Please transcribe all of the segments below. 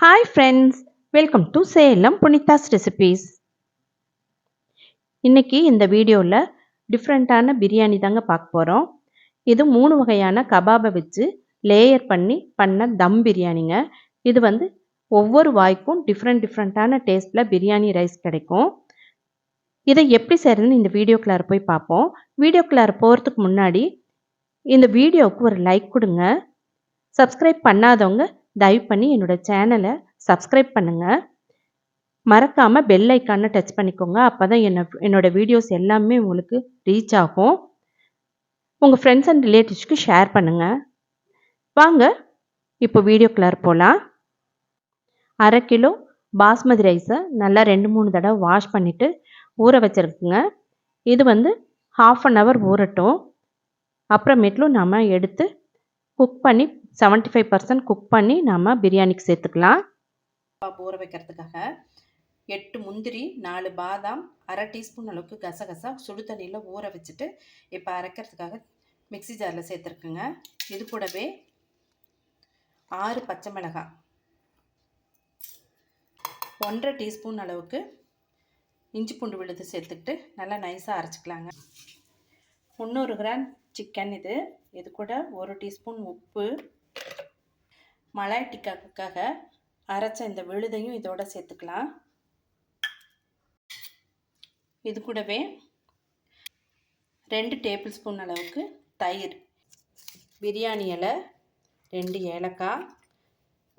Hi friends, welcome to Salem புனிதாஸ் recipes. இன்னைக்கு இந்த வீடியோவில் டிஃப்ரெண்ட்டான பிரியாணி தாங்க பார்க்க போகிறோம். இது 3 வகையான கபாபை வச்சு லேயர் பண்ண தம் பிரியாணிங்க. இது ஒவ்வொரு வாய்க்கும் டிஃப்ரெண்ட்டான டேஸ்ட்டில் பிரியாணி ரைஸ் கிடைக்கும். இதை எப்படி செய்கிறதுன்னு இந்த வீடியோக்குள்ளார போய் பார்ப்போம். வீடியோக்குள்ளார போகிறதுக்கு முன்னாடி இந்த வீடியோவுக்கு ஒரு லைக் கொடுங்க. சப்ஸ்கிரைப் பண்ணாதவங்க தயவு பண்ணி என்னோட சேனலை சப்ஸ்கிரைப் பண்ணுங்கள். மறக்காமல் பெல் ஐக்கானை டச் பண்ணிக்கோங்க. அப்போ தான் என்னோட வீடியோஸ் எல்லாமே உங்களுக்கு ரீச் ஆகும். உங்கள் ஃப்ரெண்ட்ஸ் அண்ட் ரிலேட்டிவ்ஸ்க்கு ஷேர் பண்ணுங்கள். வாங்க இப்போ வீடியோக்குள்ளார போகலாம். 1/2 கிலோ பாஸ்மதி ரைஸை நல்லா 2-3 தடவை வாஷ் பண்ணிவிட்டு ஊற வச்சுருக்குங்க. இது 1/2 அன் ஹவர் ஊறட்டும். அப்புறமேட்லும் நம்ம எடுத்து குக் பண்ணி 75% குக் பண்ணி நம்ம பிரியாணிக்கு சேர்த்துக்கலாம். ஊற வைக்கிறதுக்காக 8 முந்திரி, 4 பாதாம், 1/2 டீஸ்பூன் அளவுக்கு கசகசா சுடு தண்ணியில் ஊற வச்சுட்டு இப்போ அரைக்கிறதுக்காக மிக்ஸி ஜாரில் சேர்த்துருக்குங்க. இது கூடவே 6 பச்சை மிளகாய், 1/2 டீஸ்பூன் அளவுக்கு இஞ்சி பூண்டு விழுது சேர்த்துக்கிட்டு நல்லா நைஸாக அரைச்சிக்கலாங்க. 300 கிராம் சிக்கன் இது கூட 1 டீஸ்பூன் உப்பு, மலாய் டிக்காவுக்காக அரைச்ச இந்த விழுதையும் இதோட சேர்த்துக்கலாம். இது கூடவே 2 டேபிள் ஸ்பூன் அளவுக்கு தயிர், பிரியாணி இலை, 2 ஏலக்காய்,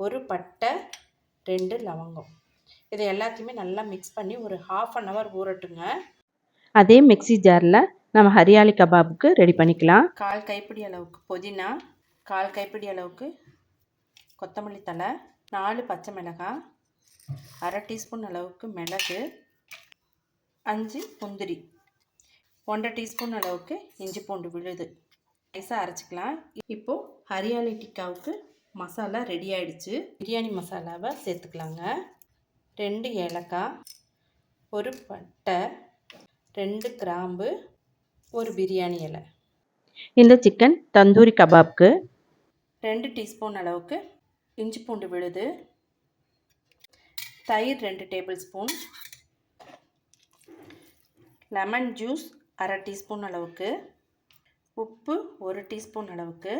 1 பட்டை, 2 லவங்கம். இதை எல்லாத்தையுமே நல்லா மிக்ஸ் பண்ணி ஒரு 1/2 அன் ஹவர் ஊறட்டுங்க. அதே மிக்ஸி ஜாரில் நம்ம ஹரியாலி கபாபுக்கு ரெடி பண்ணிக்கலாம். 1/4 கைப்பிடி அளவுக்கு புதினா, 1/4 கைப்பிடி அளவுக்கு கொத்தமல்லி தழை, 4 பச்சை மிளகாய், 1/2 டீஸ்பூன் அளவுக்கு மிளகு, 5 முந்திரி, 1/2 டீஸ்பூன் அளவுக்கு இஞ்சி பூண்டு விழுது நைஸாக அரைச்சிக்கலாம். இப்போது ஹரியாலி டிக்காவுக்கு மசாலா ரெடி ஆகிடுச்சு. பிரியாணி மசாலாவை சேர்த்துக்கலாங்க. 2 ஏலக்காய், 1 பட்டை, 2 கிராம்பு, 1 பிரியாணி இலை. இந்த சிக்கன் தந்தூரி கபாப்க்கு 2 டீஸ்பூன் அளவுக்கு இஞ்சி பூண்டு விழுது, தயிர் 2 table spoon, lemon juice 1/2 teaspoon அளவுக்கு, உப்பு 1 டீஸ்பூன் அளவுக்கு,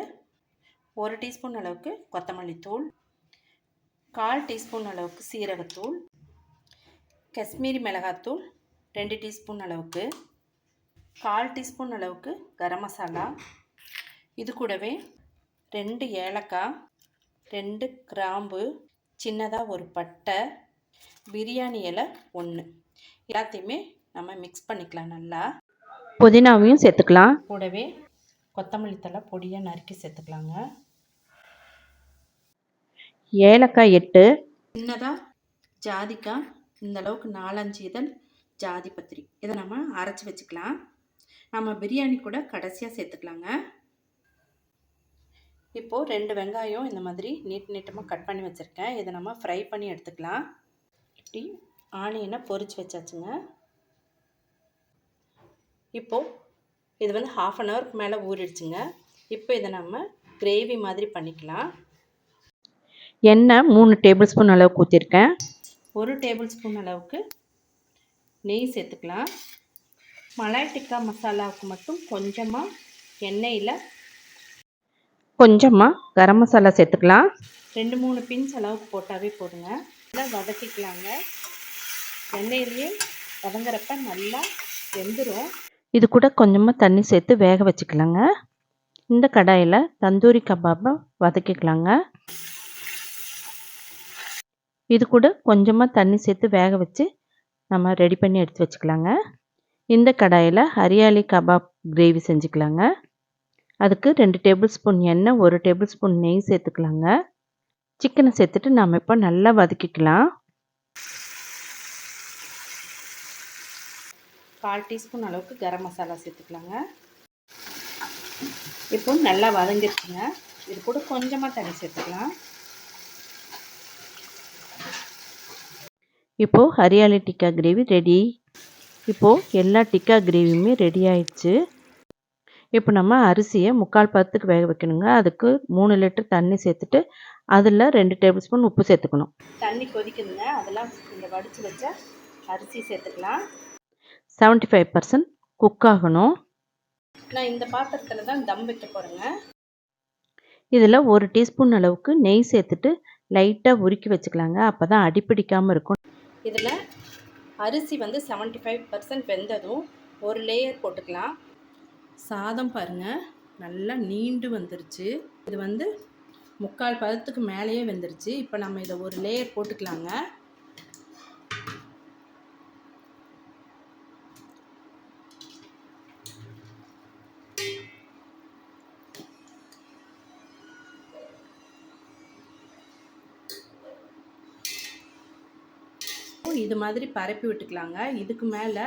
1 டீஸ்பூன் அளவுக்கு கொத்தமல்லி தூள், 1/4 டீஸ்பூன் அளவுக்கு சீரகத்தூள், காஷ்மீரி மிளகாத்தூள் 2 டீஸ்பூன் அளவுக்கு, 1/4 டீஸ்பூன் அளவுக்கு கரம் மசாலா. இது கூடவே 2 ஏலக்காய், 2 கிராம்பு, சின்னதாக 1 பட்டை, பிரியாணி இலை 1. எல்லாத்தையுமே நம்ம மிக்ஸ் பண்ணிக்கலாம். நல்லா புதினாவையும் சேர்த்துக்கலாம். கூடவே கொத்தமல்லி தழை பொடியாக நறுக்கி சேர்த்துக்கலாங்க. ஏலக்காய் 8, சின்னதாக ஜாதிக்காய் இந்த அளவுக்கு 4-5 இதழ் ஜாதி பத்திரி. இதை நம்ம அரைச்சி வச்சுக்கலாம். நம்ம பிரியாணி கூட கடைசியாக சேர்த்துக்கலாங்க. இப்போது 2 வெங்காயம் இந்த மாதிரி நீட்டமாக கட் பண்ணி வச்சுருக்கேன். இதை நம்ம ஃப்ரை பண்ணி எடுத்துக்கலாம். இப்படி ஆனியனை பொரிச்சு வச்சாச்சுங்க. இப்போது இது 1/2 அன் ஹவருக்கு மேலே ஊறிடுச்சுங்க. இப்போ இதை நம்ம கிரேவி மாதிரி பண்ணிக்கலாம். எண்ணெய் 3 டேபிள் ஸ்பூன் அளவுக்கு ஊற்றிருக்கேன். 1 டேபிள் ஸ்பூன் அளவுக்கு நெய் சேர்த்துக்கலாம். மலாய் டிக்கா மசாலாவுக்கு மட்டும் கொஞ்சமாக எண்ணெயில் கொஞ்சமாக கரம் மசாலா சேர்த்துக்கலாம். 2-3 பிஞ்ச் அளவுக்கு போட்டாவே போடுங்க. நல்லா வதக்கிக்கலாங்க. எண்ணெயிலேயே வதங்குறப்ப நல்லா வெந்துடும். இது கூட கொஞ்சமாக தண்ணி சேர்த்து வேக வச்சுக்கலாங்க. இந்த கடாயில் தந்தூரி கபாபை வதக்கிக்கலாங்க. இது கூட கொஞ்சமாக தண்ணி சேர்த்து வேக வச்சு நம்ம ரெடி பண்ணி எடுத்து வச்சுக்கலாங்க. இந்த கடாயில் ஹரியாலி கபாப் கிரேவி செஞ்சுக்கலாங்க. அதுக்கு 2 டேபிள் ஸ்பூன் எண்ணெய், 1 டேபிள் ஸ்பூன் நெய் சேர்த்துக்கலாங்க. சிக்கனை சேர்த்துட்டு நாம் இப்போ நல்லா வதக்கிக்கலாம். 1/4 டீஸ்பூன் அளவுக்கு கரம் மசாலா சேர்த்துக்கலாங்க. இப்போ நல்லா வதங்கிருச்சுங்க. இது கூட கொஞ்சமாக தண்ணி சேர்த்துக்கலாம். இப்போது ஹரியாலி டிக்கா கிரேவி ரெடி. இப்போது எல்லா டிக்கா கிரேவியுமே ரெடி ஆயிடுச்சு. இப்போ நம்ம அரிசியை 3/4 பதத்துக்கு வேக வைக்கணுங்க. அதுக்கு 3 லிட்டர் தண்ணி சேர்த்துட்டு அதில் 2 டேபிள் ஸ்பூன் உப்பு சேர்த்துக்கணும். தண்ணி கொதிக்குதுங்க, அதெல்லாம் இந்த வடித்து வச்ச அரிசி சேர்த்துக்கலாம். 75% குக் ஆகணும். நான் இந்த பாத்திரத்தில் தான் தம் வைக்க போகிறேங்க. இதில் 1 டீஸ்பூன் அளவுக்கு நெய் சேர்த்துட்டு லைட்டாக உருக்கி வச்சுக்கலாங்க. அப்போ தான் அடிப்பிடிக்காமல் இருக்கும். இதில் அரிசி வந்து 75% வெந்ததும் ஒரு லேயர் போட்டுக்கலாம். சாதம் பாருங்கள் நல்லா நீண்டு வந்துருச்சு. இது வந்து 3/4 பதத்துக்கு மேலேயே வெந்துருச்சு. இப்போ நம்ம இதை ஒரு லேயர் போட்டுக்கலாங்க. இது மாதிரி பரப்பி விட்டுக்கலாங்க. இதுக்கு மேலே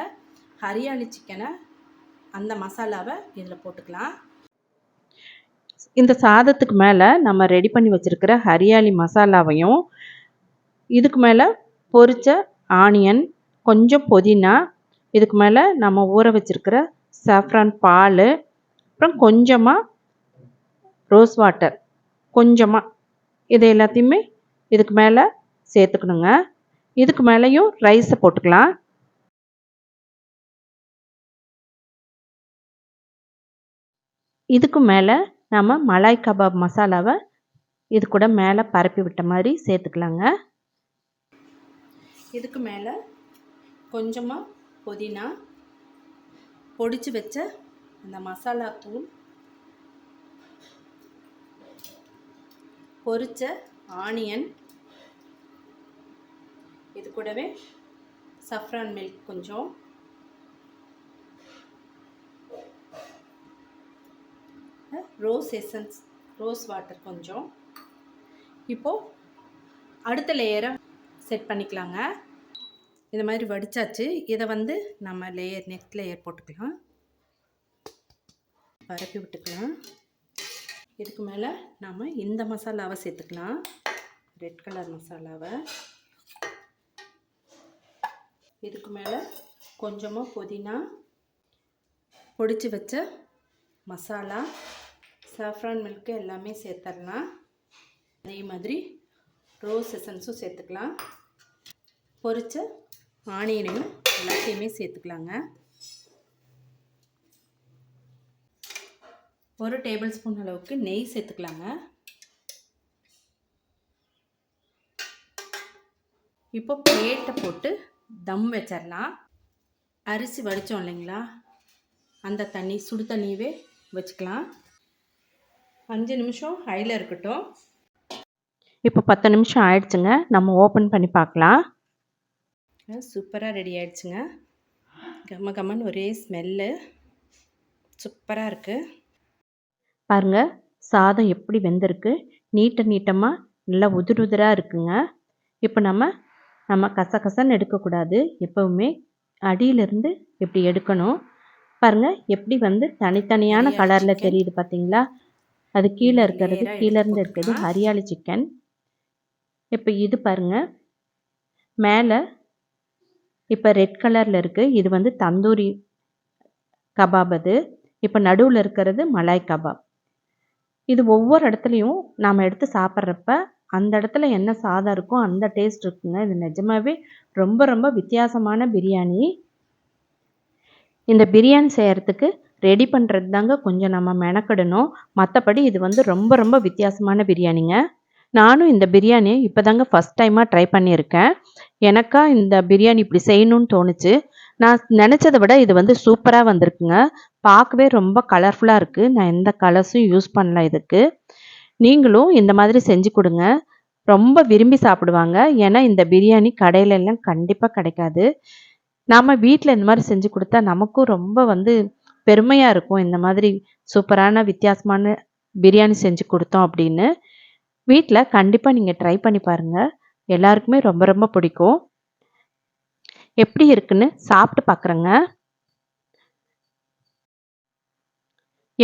ஹரியாலி சிக்கனை அந்த மசாலாவை இதில் போட்டுக்கலாம். இந்த சாதத்துக்கு மேலே நம்ம ரெடி பண்ணி வச்சுருக்கிற ஹரியாலி மசாலாவையும் இதுக்கு மேலே பொரிச்ச ஆனியன், கொஞ்சம் புதினா, இதுக்கு மேலே நம்ம ஊற வச்சுருக்கிற சாஃப்ரான் பால், அப்புறம் கொஞ்சமாக ரோஸ் வாட்டர் கொஞ்சமாக, இது எல்லாத்தையுமே இதுக்கு மேலே சேர்த்துக்கணுங்க. இதுக்கு மேலேயும் ரைஸை போட்டுக்கலாம். இதுக்கு மேலே நம்ம மலாய் கபாப் மசாலாவை இது கூட மேலே பரப்பி விட்ட மாதிரி சேர்த்துக்கலாங்க. இதுக்கு மேலே கொஞ்சமாக புதினா, பொடிச்சு வச்ச அந்த மசாலா தூள், பொரிச்ச ஆனியன், இது கூடவே சஃப்ரான் மில்க் கொஞ்சம், ரோஸ் எசன்ஸ், ரோஸ் வாட்டர் கொஞ்சம். இப்போது அடுத்த லேயரை செட் பண்ணிக்கலாங்க. இந்த மாதிரி வடித்தாச்சு. இதை வந்து நம்ம நெக்ஸ்ட் லேயர் போட்டுக்கலாம், பரப்பி விட்டுக்கலாம். இதுக்கு மேலே நாம் இந்த மசாலாவை சேர்த்துக்கலாம், ரெட் கலர் மசாலாவை. இதுக்கு மேலே கொஞ்சமாக புதினா, பொடிச்சு வச்ச மசாலா, சாஃப்ரான் மில்க்கு எல்லாமே சேர்த்துடலாம். அதே மாதிரி ரோஸ் எசன்ஸும் சேர்த்துக்கலாம். பொரிச்ச ஆனியனையும் எல்லாத்தையுமே சேர்த்துக்கலாங்க. 1 டேபிள் ஸ்பூன் அளவுக்கு நெய் சேர்த்துக்கலாங்க. இப்போ பிளேட்டை போட்டு தம் வச்சிடலாம். அரிசி வடித்தோம் இல்லைங்களா, அந்த தண்ணி சுடு தண்ணியவே வச்சுக்கலாம். 5 நிமிஷம் ஹையில் இருக்கட்டும். இப்போ 10 நிமிஷம் ஆயிடுச்சுங்க. நம்ம ஓப்பன் பண்ணி பார்க்கலாம். சூப்பராக ரெடி ஆயிடுச்சுங்க. கம்ம கம்மன்னு ஒரே ஸ்மெல்லு சூப்பராக இருக்குது. பாருங்கள் சாதம் எப்படி வெந்திருக்கு, நீட்டமாக நல்லா உதிராக இருக்குங்க. இப்போ நம்ம கசகசன்னு எடுக்கக்கூடாது, எப்போவுமே அடியிலிருந்து இப்படி எடுக்கணும். பாருங்கள் எப்படி வந்து தனித்தனியான கலரில் தெரியுது பார்த்தீங்களா, அது கீழே கீழேருந்து இருக்கிறது ஹரியாலி சிக்கன். இப்போ இது பாருங்கள் மேலே இப்போ ரெட் கலரில் இருக்குது, இது வந்து தந்தூரி கபாப். அது இப்போ நடுவில் இருக்கிறது மலாய் கபாப். இது ஒவ்வொரு இடத்துலையும் நாம் எடுத்து சாப்பிட்றப்ப அந்த இடத்துல என்ன சாதம் இருக்கோ அந்த டேஸ்ட் இருக்குங்க. இது நிஜமாவே ரொம்ப ரொம்ப வித்தியாசமான பிரியாணி. இந்த பிரியாணி செய்கிறதுக்கு ரெடி பண்ணுறது தாங்க கொஞ்சம் நம்ம மெனக்கிடணும். மற்றபடி இது வந்து ரொம்ப ரொம்ப வித்தியாசமான பிரியாணிங்க. நானும் இந்த பிரியாணியை இப்போ தாங்க ஃபஸ்ட் டைமாக ட்ரை பண்ணியிருக்கேன். எனக்கா இந்த பிரியாணி இப்படி செய்யணும்னு தோணுச்சு. நான் நினச்சதை விட இது வந்து சூப்பராக வந்திருக்குங்க. பார்க்கவே ரொம்ப கலர்ஃபுல்லாக இருக்குது. நான் எந்த கலர்ஸும் யூஸ் பண்ணல இதுக்கு. நீங்களும் இந்த மாதிரி செஞ்சு கொடுங்க, ரொம்ப விரும்பி சாப்பிடுவாங்க. ஏன்னா இந்த பிரியாணி கடையிலெல்லாம் கண்டிப்பாக கிடைக்காது. நாம் வீட்டில் இந்த மாதிரி செஞ்சு கொடுத்தா நமக்கும் ரொம்ப வந்து பெருமையாக இருக்கும். இந்த மாதிரி சூப்பரான வித்தியாசமான பிரியாணி செஞ்சு கொடுத்தோம் அப்படின்னு. வீட்டில் கண்டிப்பாக நீங்கள் ட்ரை பண்ணி பாருங்கள், எல்லாருக்குமே ரொம்ப ரொம்ப பிடிக்கும். எப்படி இருக்குன்னு சாப்பிட்டு பார்க்குறேங்க.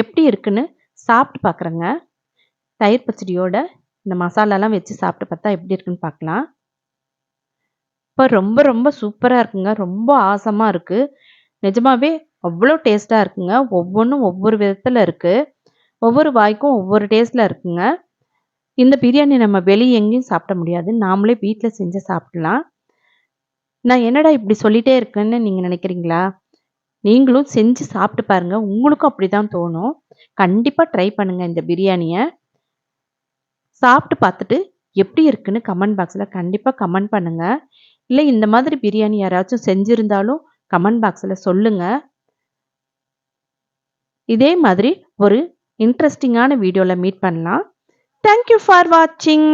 எப்படி இருக்குன்னு சாப்பிட்டு பார்க்குறேங்க. தயிர் பச்சடியோட இந்த மசாலாலாம் வச்சு சாப்பிட்டு பார்த்தா எப்படி இருக்குன்னு பார்க்கலாம். இப்போ ரொம்ப ரொம்ப சூப்பராக இருக்குங்க, ரொம்ப ஆசமாக இருக்குது. நிஜமாவே அவ்வளோ டேஸ்ட்டாக இருக்குங்க. ஒவ்வொன்றும் ஒவ்வொரு விதத்தில் இருக்குது. ஒவ்வொரு வாய்க்கும் ஒவ்வொரு டேஸ்ட்டில் இருக்குங்க. இந்த பிரியாணி நம்ம வெளியே எங்கேயும் சாப்பிட முடியாது. நாமளே வீட்டில் செஞ்சு சாப்பிடலாம். நான் என்னடா இப்படி சொல்லிட்டே இருக்கேன்னு நீங்கள் நினைக்கிறீங்களா? நீங்களும் செஞ்சு சாப்பிட்டு பாருங்க. உங்களுக்கும் அப்படிதான் தோணும். கண்டிப்பா ட்ரை பண்ணுங்க இந்த பிரியாணிய. சாப்பிட்டு பார்த்துட்டு எப்படி இருக்குன்னு கமெண்ட் பாக்ஸ்ல கண்டிப்பா கமெண்ட் பண்ணுங்க. இல்ல இந்த மாதிரி பிரியாணி யாராச்சும் செஞ்சிருந்தாலும் கமெண்ட் பாக்ஸ்ல சொல்லுங்க. இதே மாதிரி ஒரு இன்ட்ரஸ்டிங்கான வீடியோல மீட் பண்ணலாம். தேங்க் யூ ஃபார் வாட்சிங்.